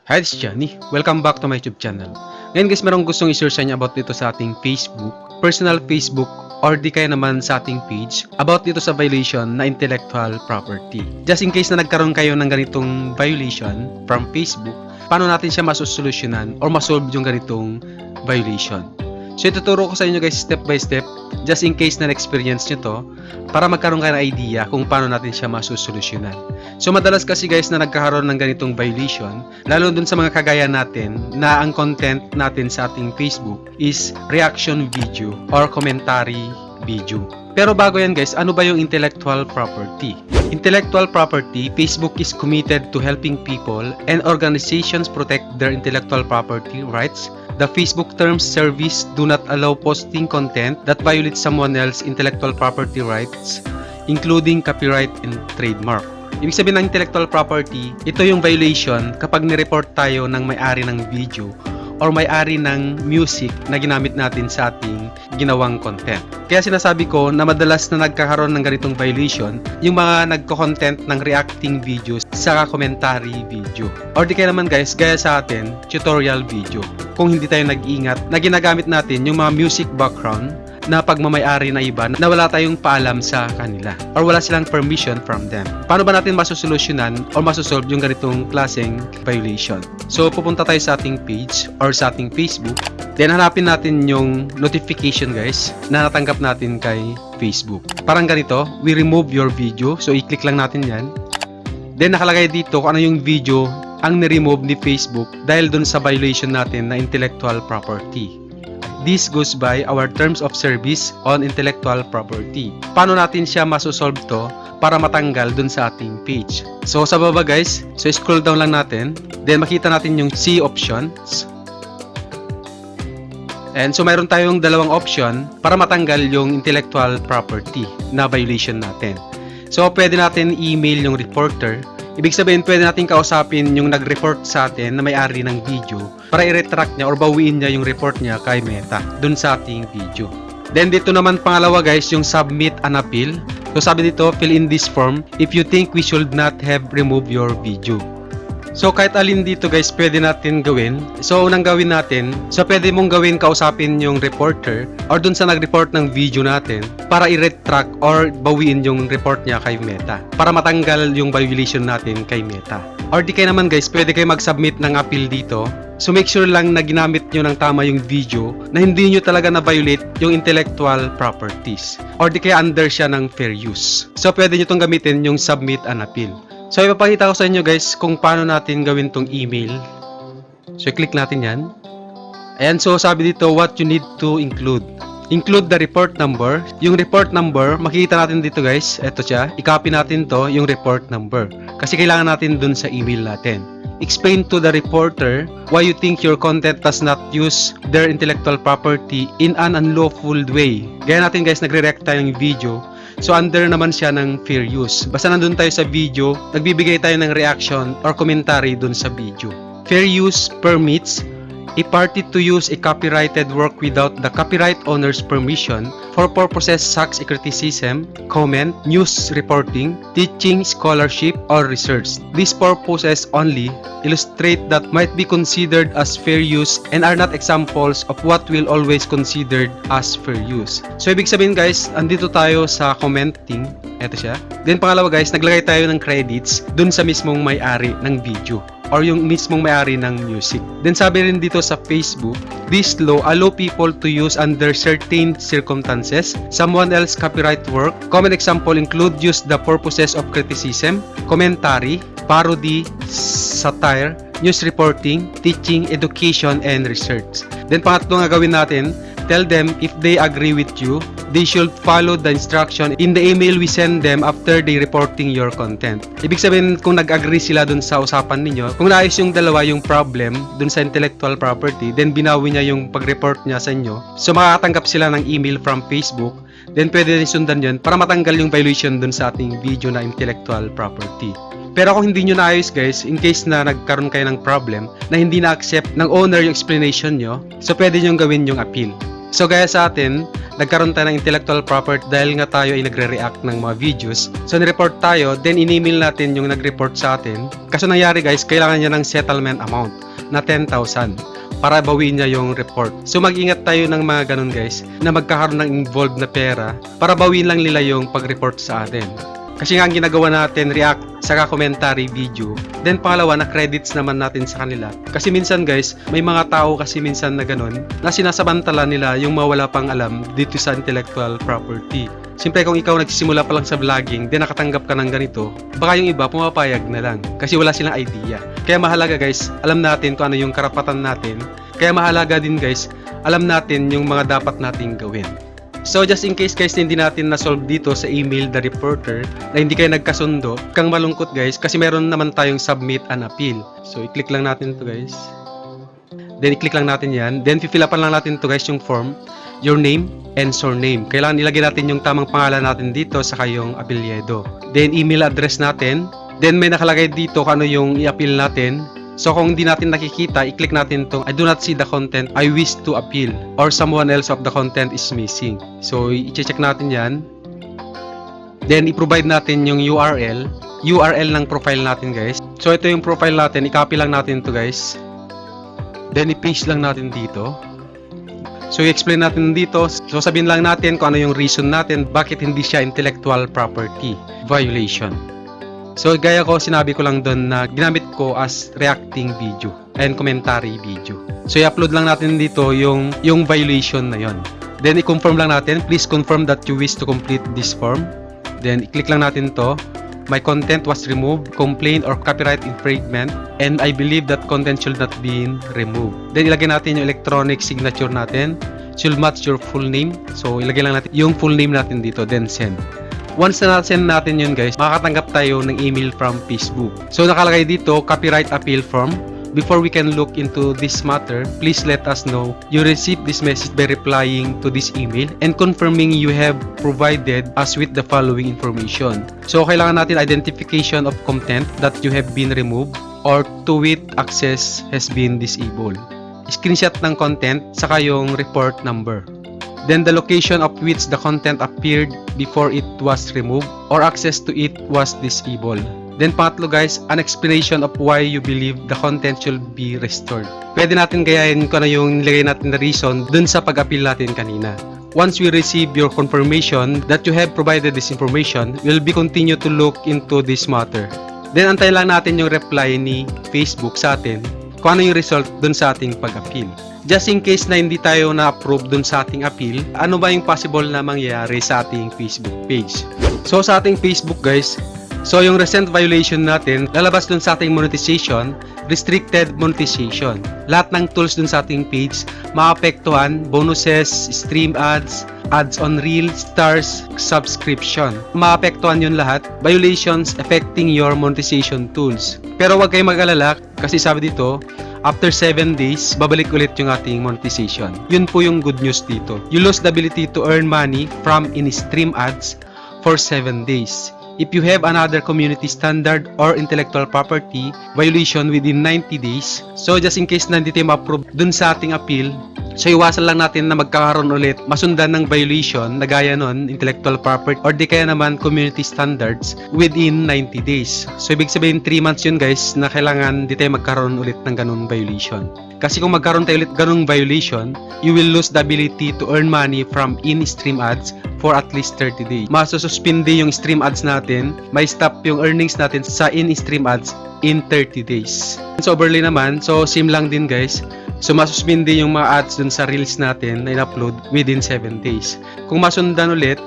Hi, this is Johnny. Welcome back to my YouTube channel. Ngayon guys, merong gustong i-share sa inyo about dito sa ating Facebook, personal Facebook, or di kaya naman sa ating page, about dito sa violation na intellectual property. Just in case na nagkaroon kayo ng ganitong violation from Facebook, paano natin siya masusolusyonan or masolve yung ganitong violation? So ituturo ko sa inyo guys step by step, just in case na na-experience nyo to, para magkaroon kayo ng idea kung paano natin siya masusolusyonan. So madalas kasi guys na nagkakaroon ng ganitong violation, lalo dun sa mga kagaya natin na ang content natin sa ating Facebook is reaction video or commentary video. Pero bago yan guys, ano ba yung intellectual property? Intellectual property, Facebook is committed to helping people and organizations protect their intellectual property rights. The Facebook terms service do not allow posting content that violates someone else's intellectual property rights, including copyright and trademark. Ibig sabihin ng intellectual property, ito yung violation kapag nireport tayo ng may-ari ng video or may-ari ng music na ginamit natin sa ating ginawang content. Kaya sinasabi ko na madalas na nagkakaroon ng ganitong violation yung mga nagko-content ng reacting videos sa commentary video. Or di kaya naman guys, gaya sa atin, tutorial video. Kung hindi tayo nag-iingat na ginagamit natin yung mga music background na pagmamayari na iba na wala tayong paalam sa kanila or wala silang permission from them. Paano ba natin masusolusyonan or masosolve yung ganitong klaseng violation? So pupunta tayo sa ating page or sa ating Facebook, then hanapin natin yung notification guys na natanggap natin kay Facebook. Parang ganito, we remove your video. So i-click lang natin yan. Then nakalagay dito kung ano yung video ang ni-remove ni Facebook dahil dun sa violation natin na intellectual property. This goes by our terms of service on intellectual property. Paano natin siya masosolve to para matanggal dun sa ating page? So sa baba guys, so scroll down lang natin. Then makita natin yung see options. And so mayroon tayong dalawang option para matanggal yung intellectual property na violation natin. So pwede natin email yung reporter. Ibig sabihin, pwede natin kausapin yung nag-report sa atin na may-ari ng video para i-retract niya or bawiin niya yung report niya kay Meta dun sa ating video. Then dito naman pangalawa guys, yung submit an appeal. So sabi dito, fill in this form if you think we should not have removed your video. So kahit alin dito guys, pwede natin gawin. So unang gawin natin, so pwede mong gawin kausapin yung reporter or dun sa nag-report ng video natin para i-retract or bawiin yung report niya kay Meta para matanggal yung violation natin kay Meta. Or di kayo naman guys, pwede kayo mag-submit ng appeal dito. So make sure lang na ginamit nyo ng tama yung video na hindi nyo talaga na-violate yung intellectual properties. Or di kaya under siya ng fair use. So pwede nyo itong gamitin yung submit an appeal. So ipapakita ko sa inyo guys kung paano natin gawin tong email. So click natin yan. Ayan, so sabi dito what you need to include. Include the report number. Yung report number, makikita natin dito guys. Ito siya. I-copy natin to yung report number. Kasi kailangan natin dun sa email natin. Explain to the reporter why you think your content does not use their intellectual property in an unlawful way. Gaya natin guys, nagre-react tayo ng video. So under naman siya ng fair use. Basta nandun tayo sa video, nagbibigay tayo ng reaction or commentary dun sa video. Fair use permits a party to use a copyrighted work without the copyright owner's permission for purposes such as criticism, comment, news reporting, teaching, scholarship, or research. These purposes only illustrate that might be considered as fair use and are not examples of what will always considered as fair use. So ibig sabihin guys, andito tayo sa commenting. Ito siya. Then pangalawa guys, naglagay tayo ng credits dun sa mismong may-ari ng video or yung mismong may-ari ng music. Then sabi rin dito sa Facebook, this law allow people to use under certain circumstances someone else copyright work. Common example include use the purposes of criticism, commentary, parody, satire, news reporting, teaching, education, and research. Then pangatlo nga gawin natin, tell them if they agree with you, they should follow the instruction in the email we send them after they reporting your content. Ibig sabihin kung nag-agree sila dun sa usapan ninyo, kung naayos yung dalawa yung problem dun sa intellectual property, then binawi niya yung pag-report niya sa inyo, so makakatanggap sila ng email from Facebook, then pwede rin sundan yun para matanggal yung violation dun sa ating video na intellectual property. Pero kung hindi nyo naayos guys, in case na nagkaroon kayo ng problem na hindi na-accept ng owner yung explanation nyo, so pwede nyo gawin yung appeal. So gaya sa atin, nagkaroon tayo ng intellectual property dahil nga tayo ay nagre-react ng mga videos. So nireport tayo, then in-email natin yung nag-report sa atin. Kaso nangyari guys, kailangan niya ng settlement amount na 10,000 para bawiin niya yung report. So mag-ingat tayo ng mga ganun guys, na magkakaroon ng involved na pera para bawiin lang nila yung pag-report sa atin. Kasi nga ang ginagawa natin, react sa commentary video. Then pangalawa, na credits naman natin sa kanila. Kasi minsan guys, may mga tao kasi minsan na ganun, na sinasabantala nila yung mawala pang alam dito sa intellectual property. Siyempre kung ikaw nagsisimula pa lang sa vlogging, then nakatanggap ka ng ganito, baka yung iba pumapayag na lang. Kasi wala silang idea. Kaya mahalaga guys, alam natin kung ano yung karapatan natin. Kaya mahalaga din guys, alam natin yung mga dapat nating gawin. So just in case guys hindi natin na-solve dito sa email the reporter na hindi kayo nagkasundo, kang malungkot guys kasi meron naman tayong submit an appeal. So i-click lang natin to guys. Then i-click lang natin yan. Then fill upan lang natin to guys yung form, your name and surname. Kailangan ilagay natin yung tamang pangalan natin dito sa kayong apelyido. Then email address natin. Then may nakalagay dito kung ano yung i-appeal natin. So kung hindi natin nakikita, i-click natin itong I do not see the content I wish to appeal or someone else of the content is missing. So i-check natin yan. Then i-provide natin yung URL ng profile natin guys. So ito yung profile natin, i-copy lang natin to guys. Then i-paste lang natin dito. So i-explain natin dito. So sabihin lang natin kung ano yung reason natin bakit hindi siya intellectual property violation. So gaya ko, sinabi ko lang doon na ginamit ko as reacting video and commentary video. So i-upload lang natin dito yung violation na yon. Then i-confirm lang natin, please confirm that you wish to complete this form. Then i-click lang natin to. My content was removed, complaint or copyright infringement, and I believe that content should not be removed. Then ilagay natin yung electronic signature natin. Should match your full name. So ilagay lang natin yung full name natin dito, then send. Once na send natin yun guys, makakatanggap tayo ng email from Facebook. So nakalagay dito, copyright appeal form. Before we can look into this matter, please let us know you received this message by replying to this email and confirming you have provided us with the following information. So kailangan natin identification of content that you have been removed or to it access has been disabled. Screenshot ng content saka yung report number. Then the location of which the content appeared before it was removed or access to it was disabled. Then pangatlo guys, an explanation of why you believe the content should be restored. Pwede natin gayahin kung ano yung nilagay natin na reason dun sa pag-appeal natin kanina. Once we receive your confirmation that you have provided this information, we'll be continue to look into this matter. Then antayin lang natin yung reply ni Facebook sa atin kung ano yung result dun sa ating pag-appeal. Just in case na hindi tayo na-approve dun sa ating appeal, ano ba yung possible na mangyayari sa ating Facebook page? So sa ating Facebook guys, so yung recent violation natin, lalabas dun sa ating monetization, restricted monetization. Lahat ng tools dun sa ating page, maapektuhan, bonuses, stream ads, ads on reel, stars, subscription. Maapektuhan yun lahat, violations affecting your monetization tools. Pero wag kayong mag-alala kasi sabi dito, after 7 days, babalik ulit yung ating monetization. Yun po yung good news dito. You lose the ability to earn money from in-stream ads for 7 days. If you have another community standard or intellectual property violation within 90 days, so just in case na hindi tayo ma-approve dun sa ating appeal, so iwasan lang natin na magkakaroon ulit masundan ng violation na gaya nun, intellectual property or di kaya naman community standards within 90 days. So ibig sabihin 3 months yun guys na kailangan di tayo magkaroon ulit ng ganung violation. Kasi kung magkaroon tayo ulit ganung violation, you will lose the ability to earn money from in-stream ads for at least 30 days. Masususpinde yung stream ads natin, may stop yung earnings natin sa in-stream ads in 30 days. So overlay naman, so same lang din guys. So masuspinde yung mga ads dun sa reels natin na in-upload within 7 days. Kung masundan ulit,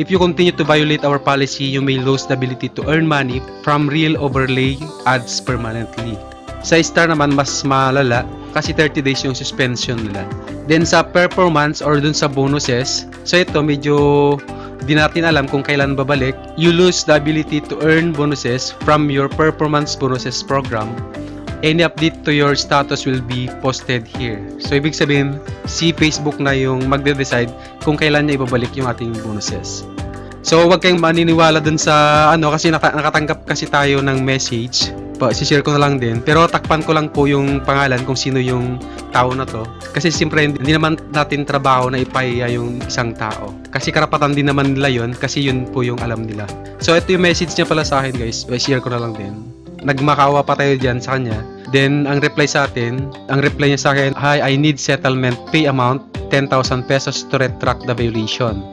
if you continue to violate our policy, you may lose the ability to earn money from reel overlay ads permanently. Sa star naman mas malala kasi 30 days yung suspension nila. Then sa performance or dun sa bonuses, so ito medyo di natin alam kung kailan babalik. You lose the ability to earn bonuses from your performance bonuses program. Any update to your status will be posted here. So ibig sabihin, si Facebook na yung magde-decide kung kailan niya ibabalik yung ating bonuses. So wag kayong maniniwala dun sa kasi nakatanggap kasi tayo ng message po, share ko na lang din. Pero takpan ko lang po yung pangalan kung sino yung tao na to. Kasi siyempre hindi naman natin trabaho na ipahiya yung isang tao. Kasi karapatan din naman nila yun kasi yun po yung alam nila. So ito yung message niya pala sa akin guys. Share ko na lang din. Nagmakawa pa tayo dyan sa kanya. Then ang reply niya sa akin, "Hi, I need settlement. Pay amount 10,000 pesos to retract the violation.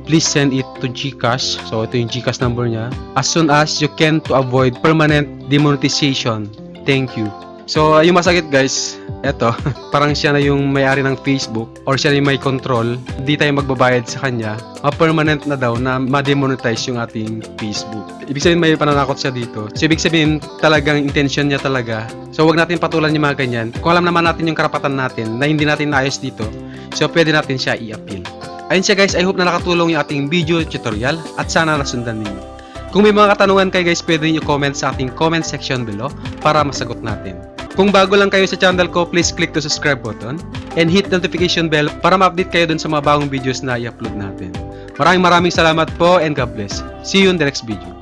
Please send it to GCash." So ito yung GCash number niya. "As soon as you can to avoid permanent demonetization. Thank you." So yung masakit guys, eto, parang siya na yung may-ari ng Facebook or siya na yung may control. Hindi tayo magbabayad sa kanya. Permanent na daw na ma-demonetize yung ating Facebook. Ibig sabihin may pananakot siya dito. So ibig sabihin talagang intention niya talaga. So wag natin patulan yung mga ganyan. Kung alam naman natin yung karapatan natin na hindi natin naayos dito, so pwede natin siya i-appeal. Ayun siya guys, I hope na nakatulong yung ating video tutorial at sana nasundan ninyo. Kung may mga katanungan kayo guys, pwede niyo comment sa ating comment section below para masagot natin. Kung bago lang kayo sa channel ko, please click the subscribe button and hit notification bell para ma-update kayo dun sa mga bagong videos na i-upload natin. Maraming salamat po and God bless. See you in the next video.